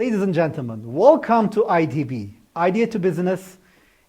Ladies and gentlemen, welcome to IDB, Idea to Business,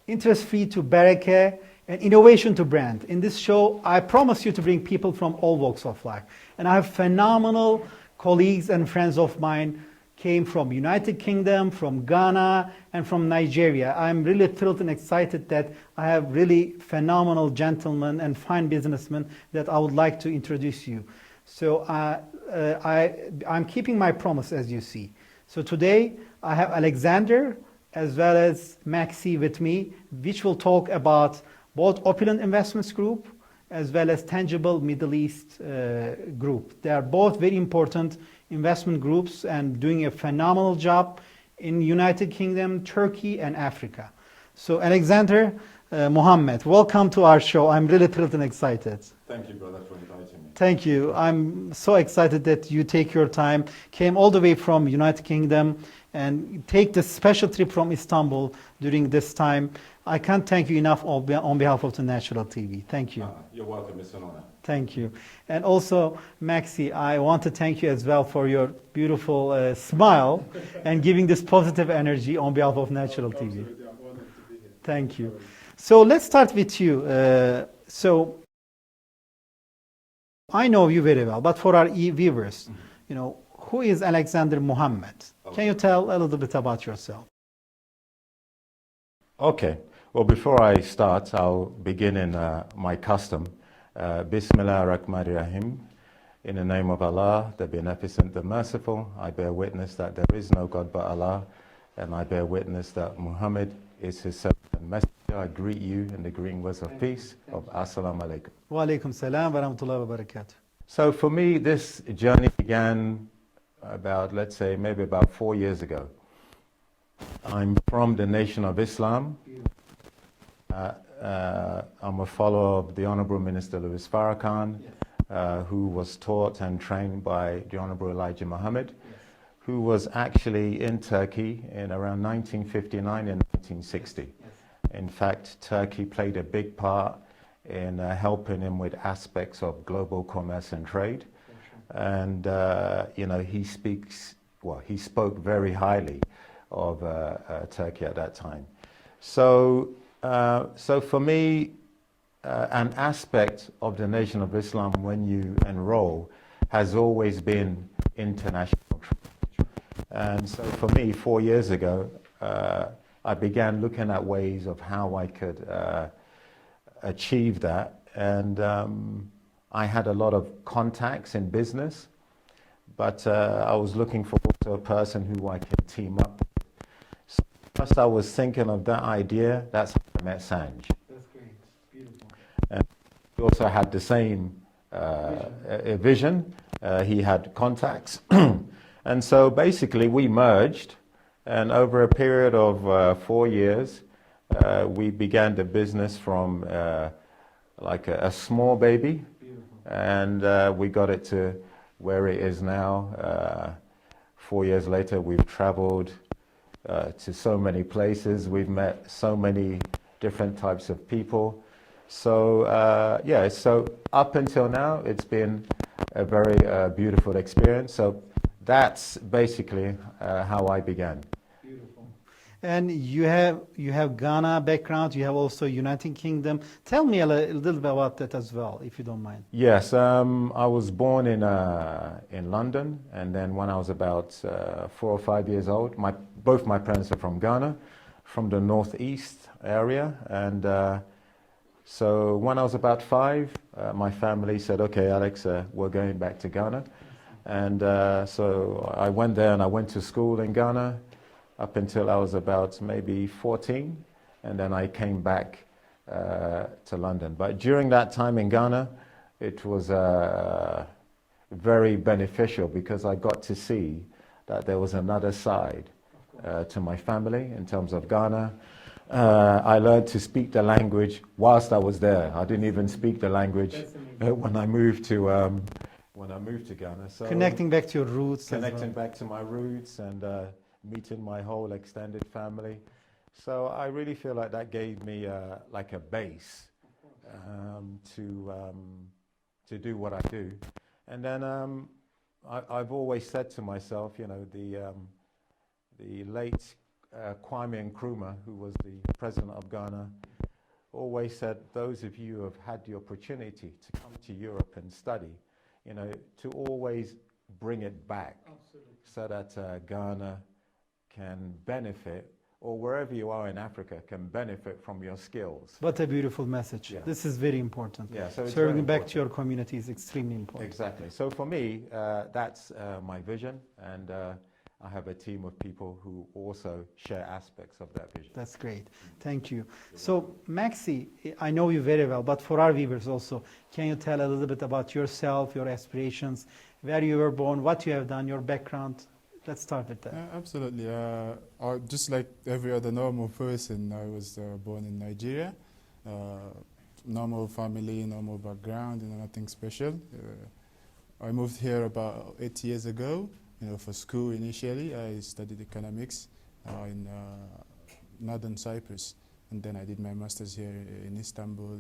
Interest Fee to Bareke, and Innovation to Brand. In this show, I promise you to bring people from all walks of life. And I have phenomenal colleagues and friends of mine came from United Kingdom, from Ghana, and from Nigeria. I'm really thrilled and excited that I have really phenomenal gentlemen and fine businessmen that I would like to introduce you. So I'm keeping my promise, as you see. So today I have Alexander as well as Maxi with me, which will talk about both Opulent Investments Group as well as Tangible Middle East Group. They are both very important investment groups and doing a phenomenal job in United Kingdom, Turkey, and Africa. So Alexander Mohammed, welcome to our show. I'm really thrilled and excited. Thank you, brother, for inviting me. Thank you. I'm so excited that you take your time, came all the way from United Kingdom, and take this special trip from Istanbul during this time. I can't thank you enough on behalf of the Ntr TV. Thank you. You're welcome. It's an honor. Thank you. And also, Maxi, I want to thank you as well for your beautiful smile and giving this positive energy on behalf of Ntr TV. I'm honored to be here. Thank you. So let's start with you. So I know you very well, but for our viewers, you know, who is Alexander Mohammed? Okay. Can you tell a little bit about yourself? Okay. Well, before I start, I'll begin in my custom. Bismillah ar-Rahman ar-Rahim. In the name of Allah, the Beneficent, the Merciful, I bear witness that there is no God but Allah, and I bear witness that Muhammad is his servant and messenger. I greet you in the greeting words of peace of Assalamu alaikum. Wa alaikum salam wa rahmatullahi wa barakatuh. So for me, this journey began about, let's say, maybe about 4 years ago. I'm from the Nation of Islam. I'm a follower of the Honorable Minister Louis Farrakhan, who was taught and trained by the Honorable Elijah Muhammad, who was actually in Turkey in around 1959 and 1960. In fact, Turkey played a big part in helping him with aspects of global commerce and trade. And, you know, he spoke very highly of Turkey at that time. So for me, an aspect of the Nation of Islam when you enroll has always been international trade. And so for me, 4 years ago, I began looking at ways of how I could achieve that. And I had a lot of contacts in business, but I was looking for also a person who I could team up with. So first I was thinking of that idea. That's how I met Sanj. That's great. Beautiful. And he also had the same vision. He had contacts. And so basically we merged, and over a period of 4 years, we began the business from like a small baby. And we got it to where it is now. 4 years later, we've traveled to so many places. We've met so many different types of people. So yeah, so up until now, it's been a very beautiful experience. So that's basically how I began. And you have Ghana background, you have also United Kingdom. Tell me a little bit about that as well, if you don't mind. Yes, I was born in London, and then when I was about 4 or 5 years old, both my parents are from Ghana, from the northeast area, and so when I was about 5, my family said, "Okay, Alex, we're going back to Ghana," and so I went there and I went to school in Ghana up until I was about maybe 14, and then I came back to London. But during that time in Ghana, it was very beneficial because I got to see that there was another side to my family in terms of Ghana. I learned to speak the language whilst I was there. I didn't even speak the language when I moved to Ghana. So Connecting back to your roots. connecting back to my roots and meeting my whole extended family. So I really feel like that gave me like a base to do what I do. And then I've always said to myself, you know, the late Kwame Nkrumah, who was the president of Ghana, always said, those of you who have had the opportunity to come to Europe and study, you know, to always bring it back. Absolutely. So that Ghana can benefit, or wherever you are in Africa, can benefit from your skills. What a beautiful message. Yeah. This is very important. Yeah, so it's serving very back to your community is extremely important. Exactly. So for me, that's my vision, and I have a team of people who also share aspects of that vision. That's great. Thank you. So, Maxi, I know you very well, but for our viewers also, can you tell a little bit about yourself, your aspirations, where you were born, what you have done, your background? Let's start with that. Absolutely. Just like every other normal person, I was born in Nigeria. Normal family, normal background, nothing special. I moved here about 8 years ago. For school initially, I studied economics in northern Cyprus, and then I did my master's here in Istanbul.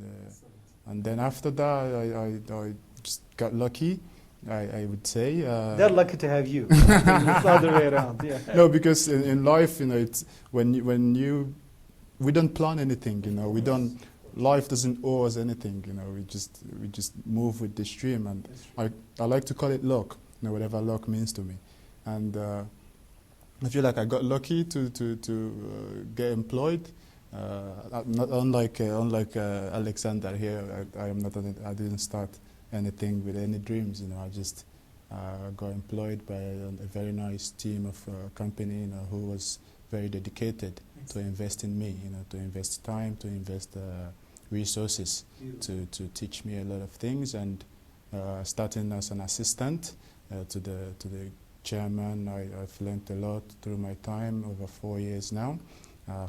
And then after that, I just got lucky, I would say. They're lucky to have you. It's the other way around. Yeah. No, because in life, it's we don't plan anything. We don't. Life doesn't owe us anything. We just move with the stream, and I like to call it luck. Whatever luck means to me. And I feel like I got lucky to get employed. Not unlike Alexander here, I didn't start anything with any dreams. I just got employed by a very nice team of company, who was very dedicated to invest in me. To invest time, to invest resources, to teach me a lot of things. And starting as an assistant to the chairman, I've learned a lot through my time over 4 years now.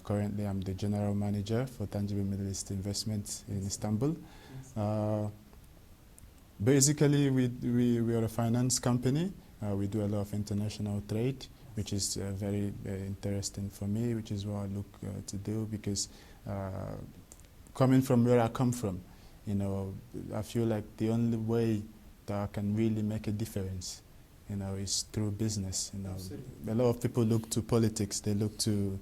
Currently, I'm the general manager for Tangible Middle East Investments in Istanbul. Basically, we are a finance company. We do a lot of international trade, which is very interesting for me, which is what I look to do, because coming from where I come from, I feel like the only way that I can really make a difference, is through business. A lot of people look to politics. They look to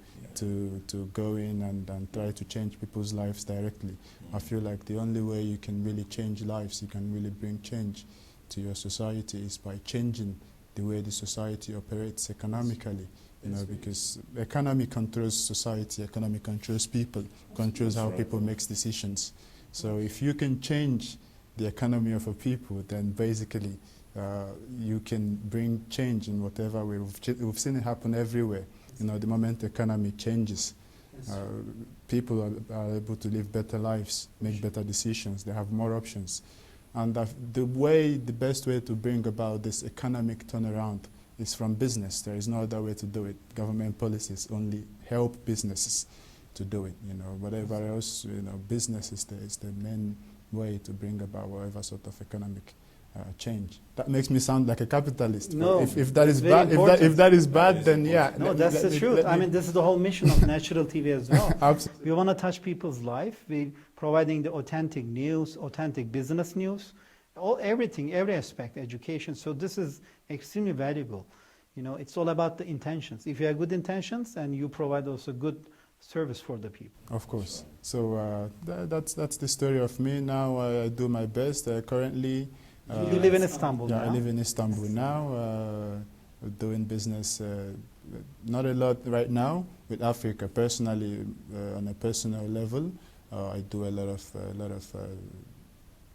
go in and try to change people's lives directly. I feel like the only way you can really change lives, you can really bring change to your society, is by changing the way the society operates economically. Because economy controls society, economy controls people, controls how people make decisions. So if you can change the economy of a people, then basically you can bring change in whatever way. We've seen it happen everywhere. The moment the economy changes, people are able to live better lives, make better decisions. They have more options. And the best way to bring about this economic turnaround is from business. There is no other way to do it. Government policies only help businesses to do it. Whatever else, business is the main way to bring about whatever sort of economic change. That makes me sound like a capitalist. No, if that is bad, if that is bad, then yeah. No, that's the truth. I mean, this is the whole mission of Ntr TV as well. Absolutely. We want to touch people's life. We're providing the authentic news, authentic business news, everything, every aspect, education. So this is extremely valuable. It's all about the intentions. If you have good intentions, and you provide also good service for the people. Of course. So that's the story of me. Now I do my best. Currently, you live in Istanbul now? Yeah, I live in Istanbul now. Doing business, not a lot right now with Africa. Personally, on a personal level, I do a lot of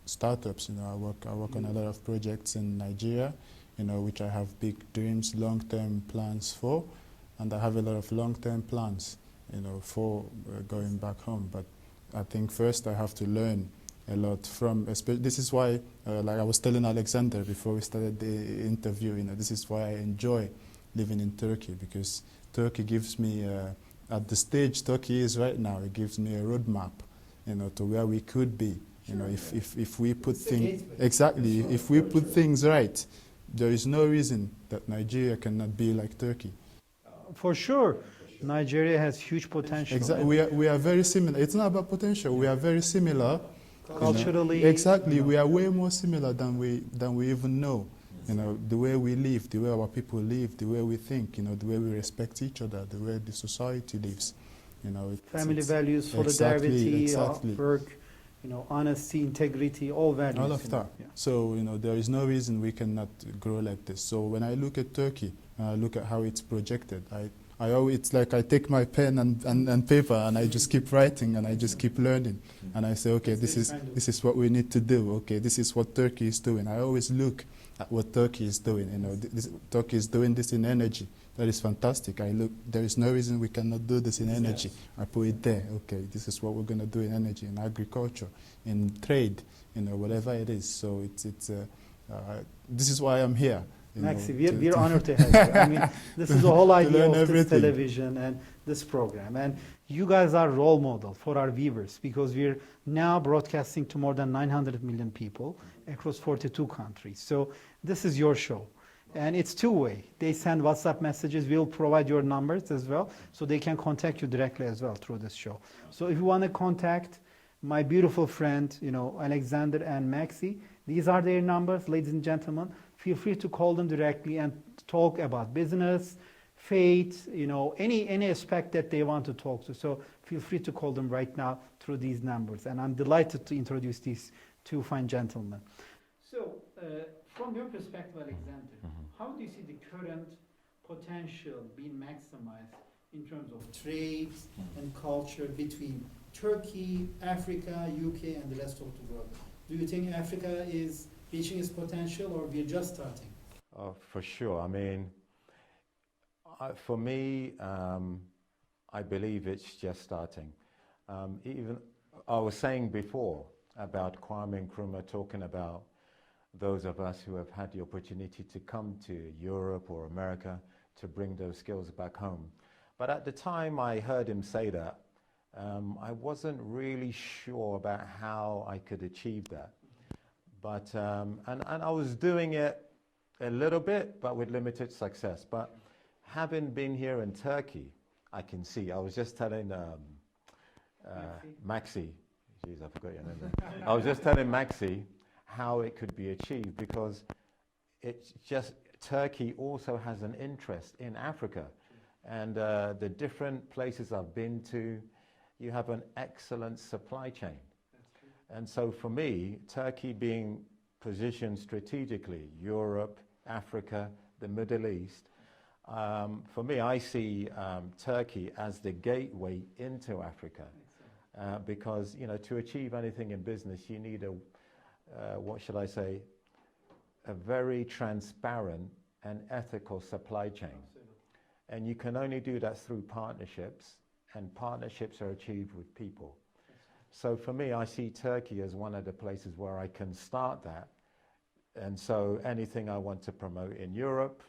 startups. I work on a lot of projects in Nigeria, which I have big dreams, long-term plans for, and I have a lot of long-term plans, for going back home. But I think first I have to learn a lot from. This is why, like I was telling Alexander before we started the interview, this is why I enjoy living in Turkey, because Turkey gives me, at the stage Turkey is right now, it gives me a roadmap, to where we could be. If we put things exactly, if we put things right, there is no reason that Nigeria cannot be like Turkey. For sure. Nigeria has huge potential. Exactly. We are very similar. It's not about potential. We are very similar. Culturally. Exactly. We are way more similar than we even know. You know, the way we live, the way our people live, the way we think, you know, the way we respect each other, the way the society lives. You know, family values, solidarity, work, you know, honesty, integrity, all values. All of that. Yeah. So, you know, there is no reason we cannot grow like this. So when I look at Turkey, and I look at how it's projected, I always, it's like I take my pen and paper and I just keep writing and I just keep learning. And I say, okay, this is what we need to do. Okay, this is what Turkey is doing. I always look at what Turkey is doing. You know, Turkey is doing this in energy. That is fantastic. I look, there is no reason we cannot do this in energy. I put it there. Okay, this is what we're going to do in energy, in agriculture, in trade, you know, whatever it is. So this is why I'm here. Maxi, we're honored to have you. I mean, this is the whole idea of this everything. television and this program. And you guys are role model for our viewers because we're now broadcasting to more than 900 million people across 42 countries. So this is your show. And it's two-way. They send WhatsApp messages. We'll provide your numbers as well, so they can contact you directly as well through this show. So if you want to contact my beautiful friend, you know, Alexander and Maxi, these are their numbers, ladies and gentlemen. Feel free to call them directly and talk about business, faith, you know, any aspect that they want to talk to. So feel free to call them right now through these numbers. And I'm delighted to introduce these two fine gentlemen. So, from your perspective, Alexander, how do you see the current potential being maximized in terms of trade and culture between Turkey, Africa, UK, and the rest of the world? Do you think Africa is reaching its potential, or we're just starting? For sure. I mean, for me, I believe it's just starting. Even I was saying before about Kwame Nkrumah talking about those of us who have had the opportunity to come to Europe or America to bring those skills back home. But at the time I heard him say that, I wasn't really sure about how I could achieve that. But, and I was doing it a little bit, but with limited success. But having been here in Turkey, I can see, I was just telling Maxi, jeez, I forgot your name. I was just telling Maxi how it could be achieved, because it's just, Turkey also has an interest in Africa. And the different places I've been to, you have an excellent supply chain. And so for me, Turkey being positioned strategically, Europe, Africa, the Middle East, for me, I see Turkey as the gateway into Africa. Because, you know, to achieve anything in business, you need a, what should I say, a very transparent and ethical supply chain. And you can only do that through partnerships, and partnerships are achieved with people. So for me, I see Turkey as one of the places where I can start that. And so anything I want to promote in Europe,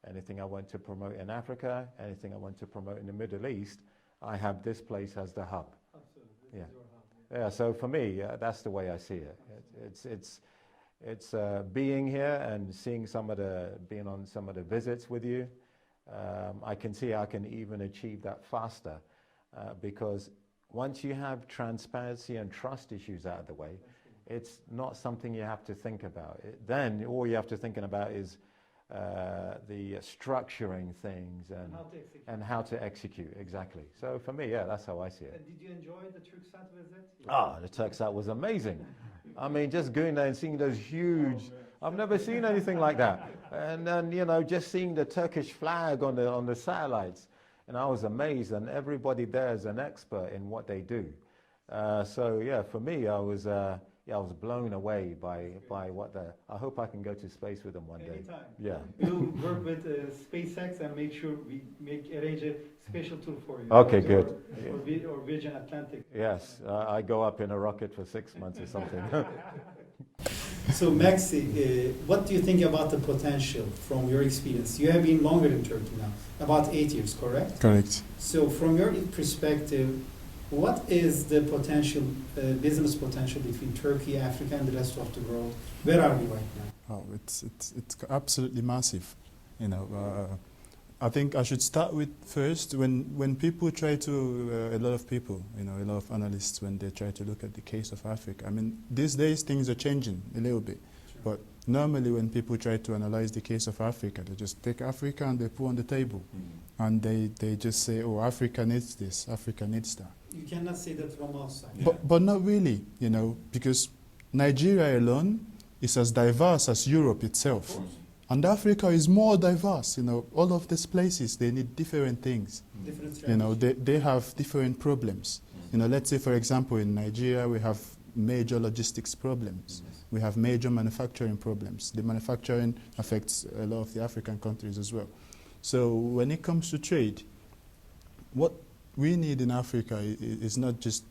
anything I want to promote in Africa, anything I want to promote in the Middle East, I have this place as the hub. Absolutely. This Yeah. is your hub. Yeah, so for me, that's the way I see it. It's being here and seeing being on some of the visits with you. I can see I can even achieve that faster, because once you have transparency and trust issues out of the way, it's not something you have to think about. Then all you have to think about is the structuring things and how to execute, exactly. So for me, yeah, that's how I see it. And did you enjoy the Turksat visit? The Turksat was amazing. I mean, just going there and seeing those huge, I've never seen anything like that. And then, you know, just seeing the Turkish flag on the satellites. And I was amazed, and everybody there is an expert in what they do. So yeah, for me, I was blown away by what I hope I can go to space with them one day. Anytime. Yeah. We'll work with SpaceX and make sure we arrange a special tour for you. Okay, good. Or Virgin Atlantic. Yes, I go up in a rocket for 6 months or something. So Maxi, what do you think about the potential from your experience? You have been longer in Turkey now, about 8 years, correct? Correct. So from your perspective, what is the potential, business potential between Turkey, Africa, and the rest of the world? Where are we right now? Oh, it's absolutely massive. You know, I think I should start with first when people try to, a lot of people, you know, a lot of analysts, when they try to look at the case of Africa. I mean, these days things are changing a little bit, but Normally, when people try to analyze the case of Africa, they just take Africa and they put on the table. And they just say, oh, Africa needs this, Africa needs that. You cannot say that from outside. But not really, because Nigeria alone is as diverse as Europe itself. And Africa is more diverse. All of these places, they need different things. Different strategies. They have different problems. Let's say, for example, in Nigeria, we have major logistics problems. We have major manufacturing problems. The manufacturing affects a lot of the African countries as well. So when it comes to trade, what we need in Africa is not just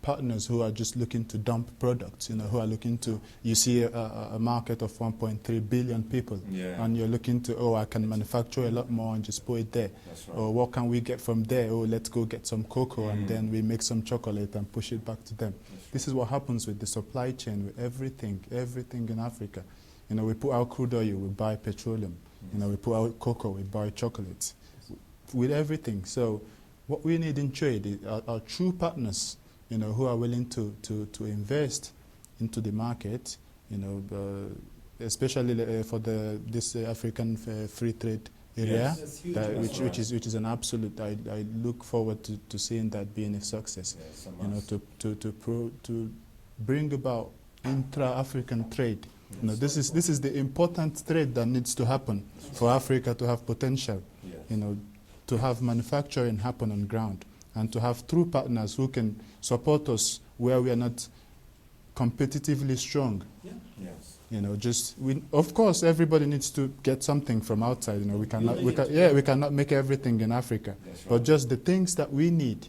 partners who are just looking to dump products, who are looking to, you see a market of 1.3 billion people, and you're looking to, oh, I can manufacture a lot more and just put it there. Right. Or what can we get from there? Oh, let's go get some cocoa and then we make some chocolate and push it back to them. This is what happens with the supply chain, with everything in Africa. We put out crude oil, we buy petroleum. We put out cocoa, we buy chocolates. With everything. So what we need in trade are true partners, who are willing to invest into the market, especially for this African free trade area, which is an absolute. I look forward to seeing that being a success. To bring about intra-African trade. This is the important trade that needs to happen for Africa to have potential. To have manufacturing happen on ground, and to have true partners who can support us where we are not competitively strong. Of course, everybody needs to get something from outside. We cannot make everything in Africa. Right. But just the things that we need,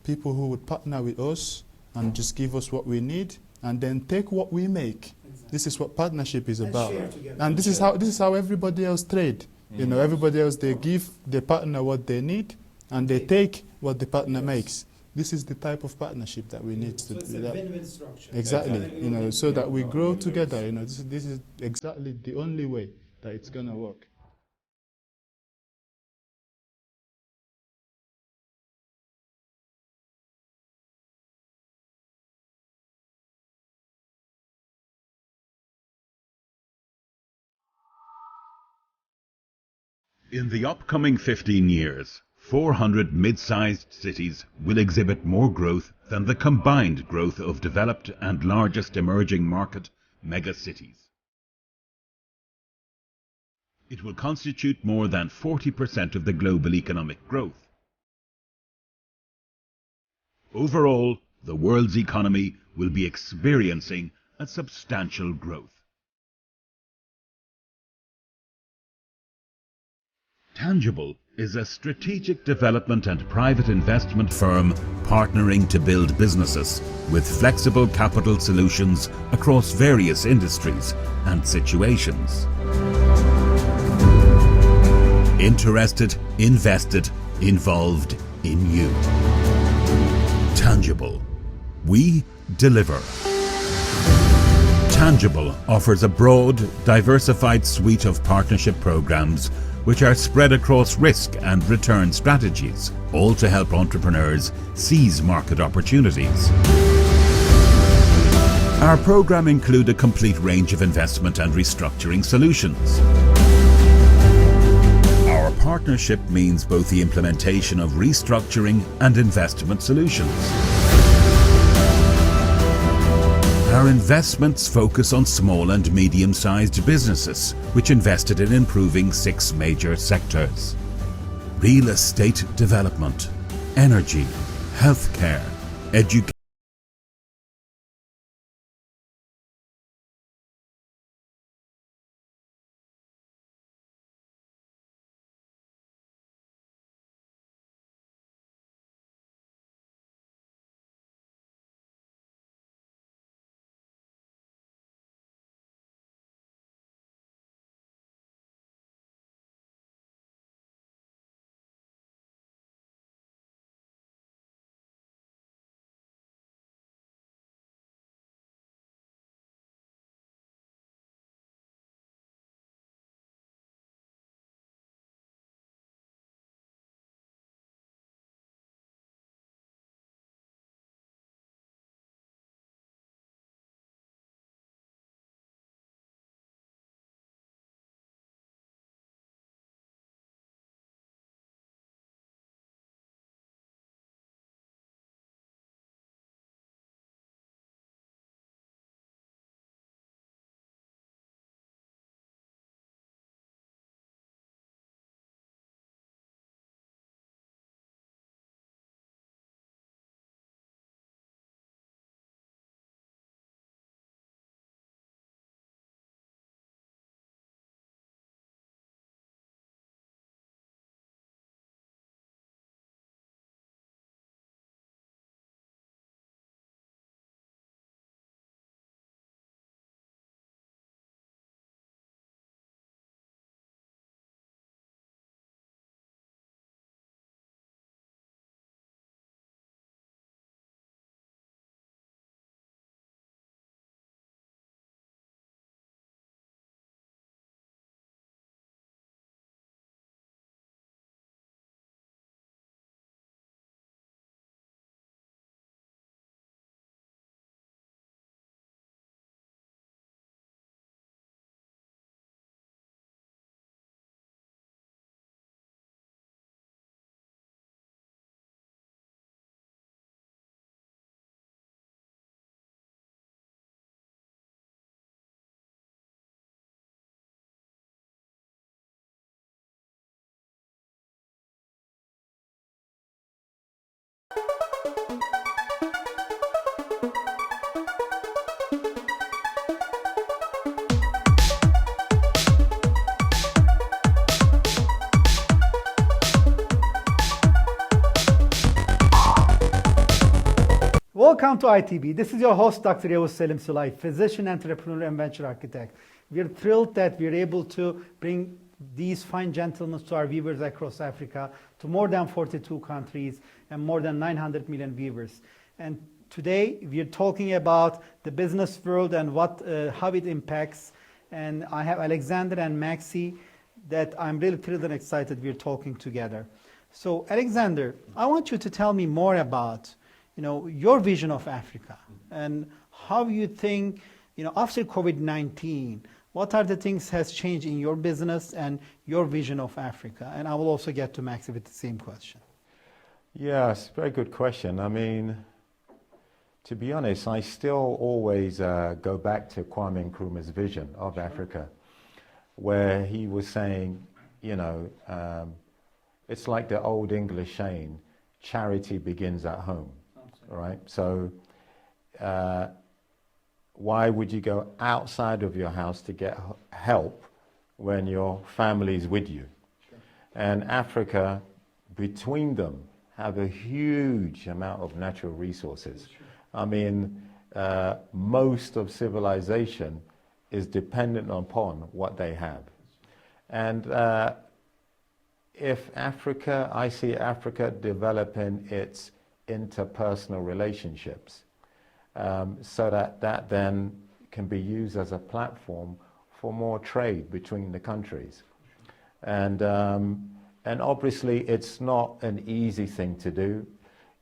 people who would partner with us and just give us what we need, and then take what we make. Exactly. This is what partnership is about. And this is how everybody else trade. Everybody else, they give the partner what they need, and they take what the partner makes. This is the type of partnership that we need to do. It's a win-win structure. Exactly. So that we grow together. This is exactly the only way that it's gonna work. In the upcoming 15 years, 400 mid-sized cities will exhibit more growth than the combined growth of developed and largest emerging market megacities. It will constitute more than 40% of the global economic growth. Overall, the world's economy will be experiencing a substantial growth. Tangible is a strategic development and private investment firm partnering to build businesses with flexible capital solutions across various industries and situations. Interested, invested, involved in you. Tangible. We deliver. Tangible offers a broad, diversified suite of partnership programs which are spread across risk and return strategies, all to help entrepreneurs seize market opportunities. Our program includes a complete range of investment and restructuring solutions. Our partnership means both the implementation of restructuring and investment solutions. Our investments focus on small and medium-sized businesses, which invested in improving 6 major sectors: real estate development, energy, healthcare, education, Welcome to ITV. This is your host, Dr. Yavuz Selim Sulay, physician, entrepreneur, and venture architect. We are thrilled that we are able to bring these fine gentlemen to our viewers across Africa, to more than 42 countries and more than 900 million viewers. And today we are talking about the business world and how it impacts. And I have Alexander and Maxi that I'm really thrilled and excited we're talking together. So Alexander, I want you to tell me more about your vision of Africa and how you think, after COVID-19, what are the things has changed in your business and your vision of Africa? And I will also get to Maxi with the same question. Yes, very good question. I mean, to be honest, I still always go back to Kwame Nkrumah's vision of Africa, where he was saying, it's like the old English saying, charity begins at home, right? So why would you go outside of your house to get help when your family is with you? Sure. And Africa, between them, have a huge amount of natural resources. Sure. I mean, most of civilization is dependent upon what they have. And if Africa, I see Africa developing its interpersonal relationships, so that then can be used as a platform for more trade between the countries. And obviously it's not an easy thing to do.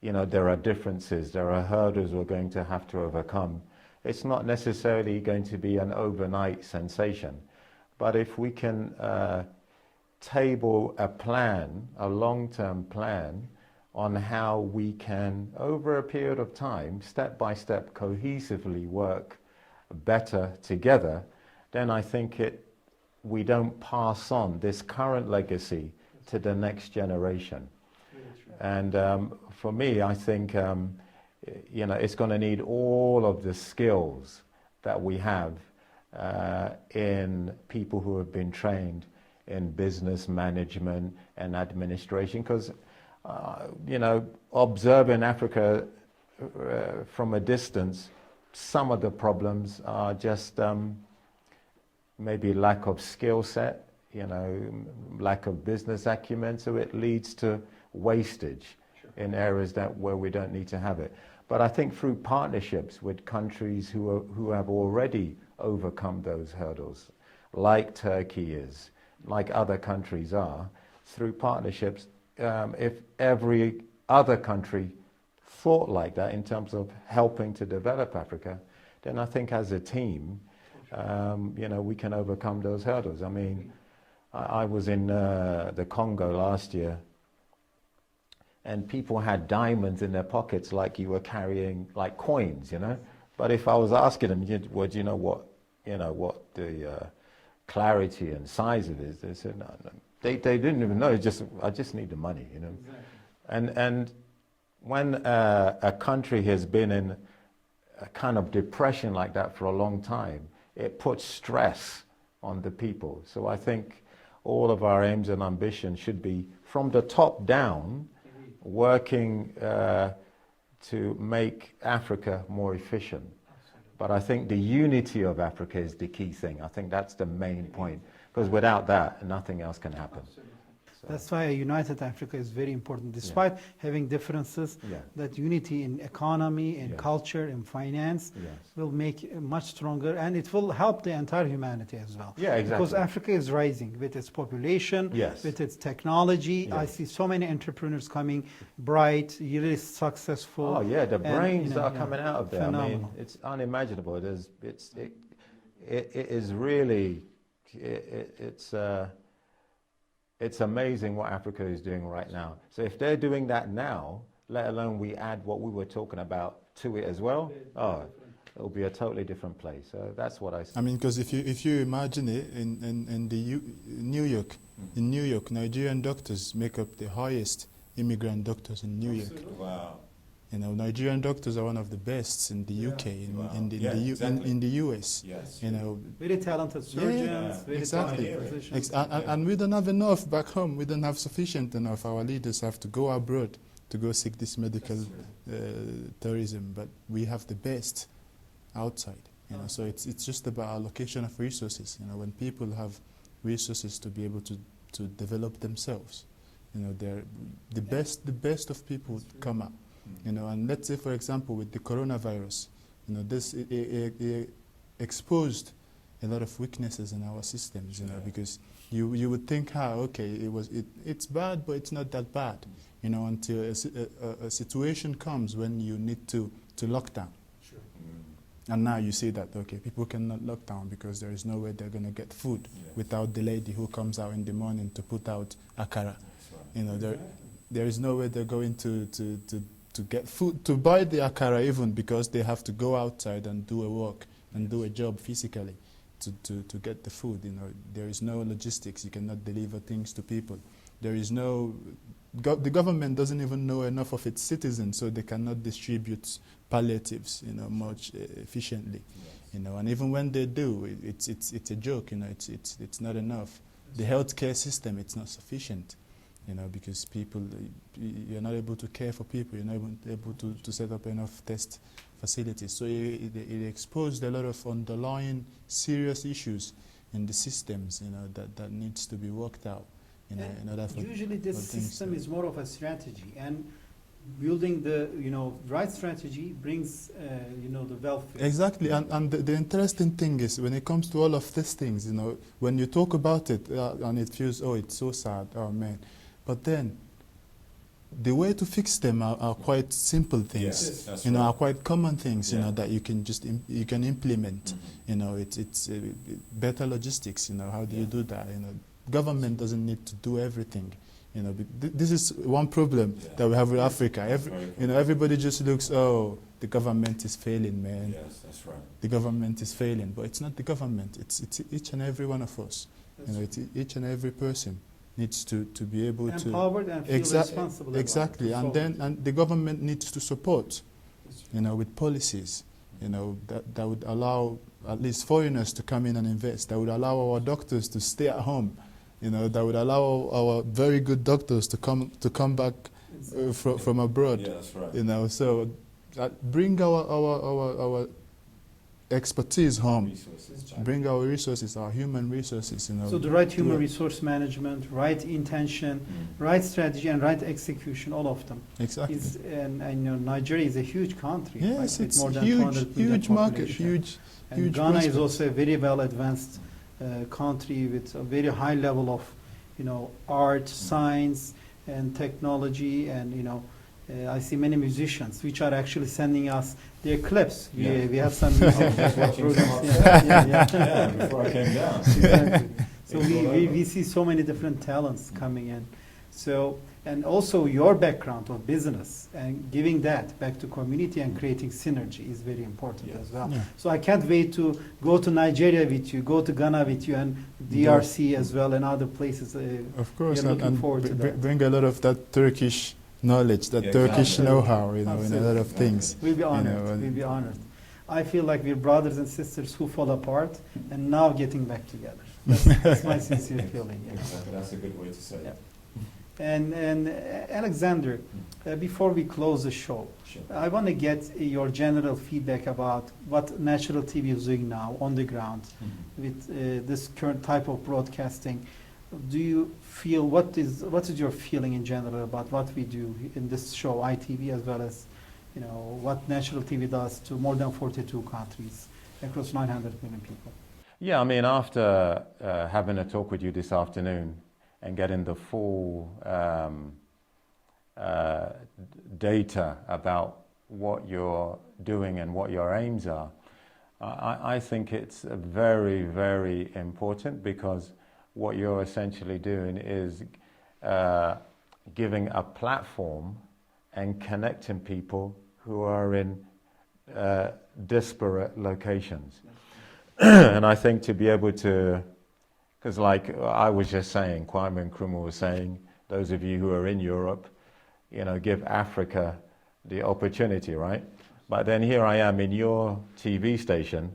There are differences, there are hurdles we're going to have to overcome. It's not necessarily going to be an overnight sensation, but if we can table a plan, a long-term plan, on how we can, over a period of time, step by step, cohesively work better together, then I think we don't pass on this current legacy to the next generation. And for me, I think it's going to need all of the skills that we have in people who have been trained in business management and administration, because observing Africa from a distance, some of the problems are just maybe lack of skill set, lack of business acumen, so it leads to wastage. Sure. In areas where we don't need to have it. But I think through partnerships with countries who have already overcome those hurdles, like Turkey is, like other countries are, through partnerships, if every other country thought like that in terms of helping to develop Africa, then I think as a team, we can overcome those hurdles. I mean, I was in the Congo last year, and people had diamonds in their pockets like you were carrying like coins, But if I was asking them, do you know what the clarity and size of it is, they said no. They didn't even know. I just need the money, Exactly. And when a country has been in a kind of depression like that for a long time, it puts stress on the people. So I think all of our aims and ambitions should be from the top down, working to make Africa more efficient. But I think the unity of Africa is the key thing. I think that's the main point, because without that, nothing else can happen. So. That's why a united Africa is very important. Despite having differences, that unity in economy, in culture, in finance will make it much stronger, and it will help the entire humanity as well. Yeah, exactly. Because Africa is rising with its population, with its technology. I see so many entrepreneurs coming, bright, really successful. Oh yeah, the brains that are coming out of there. Phenomenal. I mean, it's unimaginable. It is really, it's amazing what Africa is doing right now. So if they're doing that now, let alone we add what we were talking about to it as well, it'll be a totally different place. So that's what I see. I mean, because if you imagine it, in New York, Nigerian doctors make up the highest immigrant doctors in New York. Wow. Nigerian doctors are one of the best in the UK, in the US. Yes. Very talented surgeons, very talented physicians. And we don't have enough back home. We don't have sufficient enough. Our leaders have to go abroad to go seek this medical tourism, but we have the best outside. So it's just about allocation of resources. When people have resources to be able to develop themselves, they're the best of people would come up. And let's say, for example, with the coronavirus, this it exposed a lot of weaknesses in our systems, because you would think, okay, it's bad, but it's not that bad, until a situation comes when you need to lock down. Sure. And now you see that, okay, people cannot lock down because there is no way they're going to get food without the lady who comes out in the morning to put out akara. Right. There is no way they're going to get food, to buy the akara even, because they have to go outside and do a work and do a job physically to get the food. There is no logistics. You cannot deliver things to people. There is no, the government doesn't even know enough of its citizens, so they cannot distribute palliatives, much efficiently. And even when they do, it's a joke. It's not enough. The healthcare system, it's not sufficient. Because people, you're not able to care for people, you're not able to set up enough test facilities. So it exposed a lot of underlying serious issues in the systems, that needs to be worked out. In order for usually this system is more of a strategy, and building the right strategy brings the welfare. Exactly, and the interesting thing is, when it comes to all of these things, when you talk about it and it feels, oh, it's so sad, oh man. But then, the way to fix them are quite simple things. Yes, are quite common things. That you can just you can implement. It's better logistics. How do you do that? Government doesn't need to do everything. This is one problem that we have with Africa. Everybody just looks, oh, the government is failing, man. Yes, that's right. The government is failing, but it's not the government. It's each and every one of us. It's each and every person needs to be able to empowered and feel responsible. Exactly, and the government needs to support, with policies, that would allow at least foreigners to come in and invest. That would allow our doctors to stay at home, that would allow our very good doctors to come back from abroad. Yeah, that's right. So bring our expertise home. Bring our resources, our human resources. So the right human resource management, right intention, right strategy, and right execution, all of them. Exactly. And Nigeria is a huge country. Yes, it's more than huge market, huge. And Ghana is also a very well advanced country with a very high level of, art, science, and technology, and I see many musicians which are actually sending us their clips. We have some music programs. Before I came down. Exactly. So we see so many different talents coming in. So, and also your background of business and giving that back to community and creating synergy is very important as well. Yeah. So I can't wait to go to Nigeria with you, go to Ghana with you, and DRC as well, and other places. Of course, and forward to that. Bring a lot of that Turkish knowledge, that Turkish know-how, in a lot of things. We'll be honored. We'll be honored. I feel like we're brothers and sisters who fall apart and now getting back together. That's my sincere feeling. Yeah. Exactly. That's a good way to say it. And Alexander, before we close the show, I want to get your general feedback about what Natural TV is doing now on the ground with this current type of broadcasting. Do you feel, what is your feeling in general about what we do in this show, ITV, as well as what Natural TV does to more than 42 countries across 900 million people? Yeah, I mean, after having a talk with you this afternoon and getting the full data about what you're doing and what your aims are, I think it's very, very important, because what you're essentially doing is giving a platform and connecting people who are in disparate locations. And I think to be able to, because like I was just saying, Kwame Nkrumah was saying, those of you who are in Europe, give Africa the opportunity, right? But then here I am in your TV station,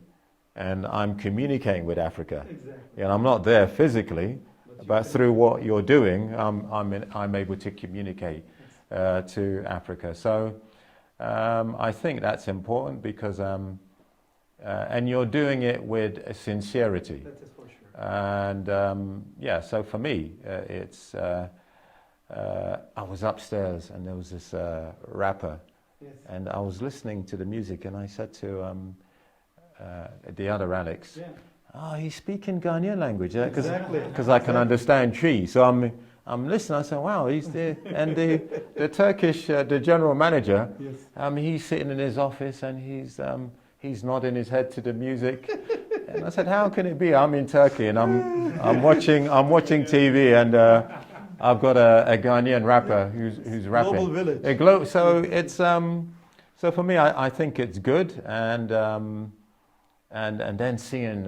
and I'm communicating with Africa. Exactly. I'm not there physically, but through what you're doing, I'm able to communicate to Africa. So I think that's important because, and you're doing it with sincerity. That is for sure. And yeah, so for me, it's, I was upstairs and there was this rapper, Yes. and I was listening to the music and I said to the other Alex, Yeah. oh, he's speaking Ghanaian language, Exactly. because I can understand Tree. So I'm listening. I said, wow, he's the and the Turkish the general manager. Yes. He's sitting in his office and he's nodding his head to the music. And I said, how can it be? I'm in Turkey and I'm watching TV and I've got a Ghanaian rapper who's rapping. Global village. So it's so for me, I think it's good and then seeing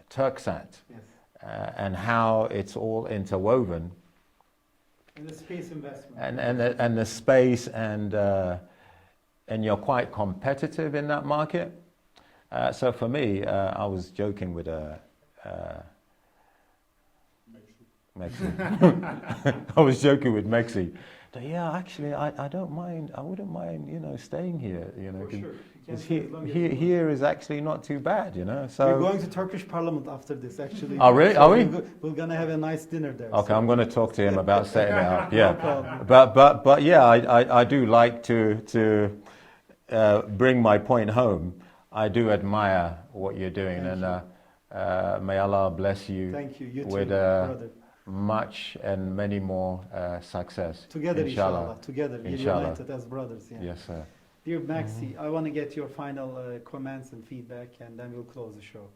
Turksat. Yes. And how it's all interwoven, And the space investment. and the space, and you're quite competitive in that market. So for me, I was joking with Mexi. I was joking with Mexi. That, yeah, actually, I don't mind. I wouldn't mind, staying here. For sure. Because here is actually not too bad, So we're going to Turkish Parliament after this, actually. Oh, really? So Are we? We're gonna have a nice dinner there. Okay, so. I'm going to talk to him about setting it up. Yeah, No problem. but yeah, I do like to bring my point home. I do admire what you're doing, and may Allah bless you. Thank you. You too, with brother. much and many more success. Together, inshallah. Together, we're Inshallah. united as brothers. Yeah. Yes, sir. Dear Maxi, I want to get your final comments and feedback, and then we'll close the show.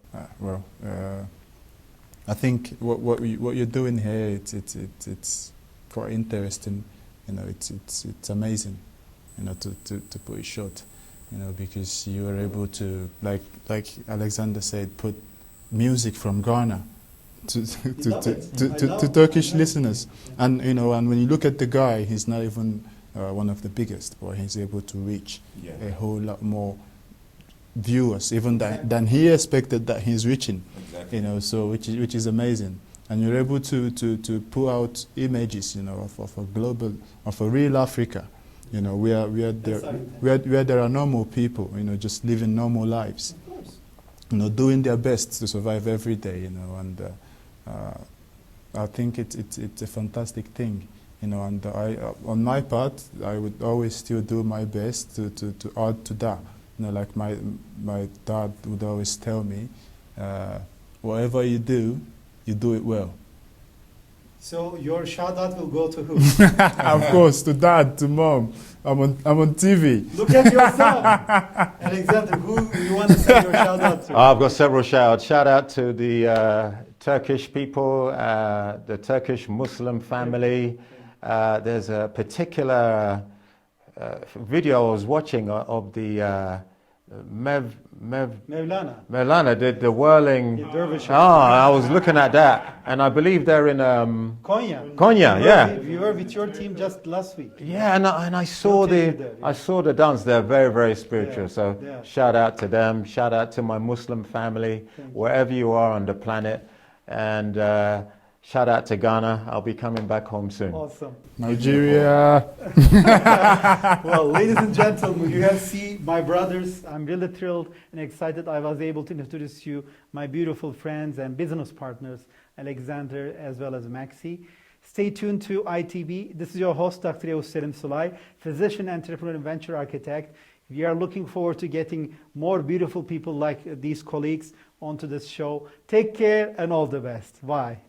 I think what you're doing here, it's quite interesting. It's amazing. To put it short, because you are able to, like Alexander said, put music from Ghana to Turkish listeners, and and when you look at the guy, he's not even one of the biggest, but he's able to reach a whole lot more viewers, even than he expected that he's reaching. Exactly. So which is amazing, and you're able to put out images, of a global, of a real Africa, where there are normal people, just living normal lives, doing their best to survive every day, and I think it's a fantastic thing. And on my part, I would always still do my best to add to that. Like my dad would always tell me, whatever you do it well. So your shout out will go to who? Of course, to dad, to mom. I'm on TV. Look at yourself. Alexander, who you want to say your shout out to? I've got several shout-outs. Shout out to the Turkish people, the Turkish Muslim family. There's a particular video I was watching of the Mevlana, the whirling. Dervish. I was looking at that, and I believe they're in Konya. Yeah. We were with your team just last week. Yeah, and I saw I saw the dance. They're very, very spiritual. Yeah, So yeah. shout out to them. Shout out to my Muslim family, wherever you are on the planet, and shout out to Ghana. I'll be coming back home soon. Awesome. Nigeria. Well, ladies and gentlemen, you have seen my brothers. I'm really thrilled and excited I was able to introduce you my beautiful friends and business partners, Alexander as well as Maxi. Stay tuned to ITV. This is your host, Dr. Selim Sulay, physician, entrepreneur, and venture architect. We are looking forward to getting more beautiful people like these colleagues onto this show. Take care and all the best. Bye.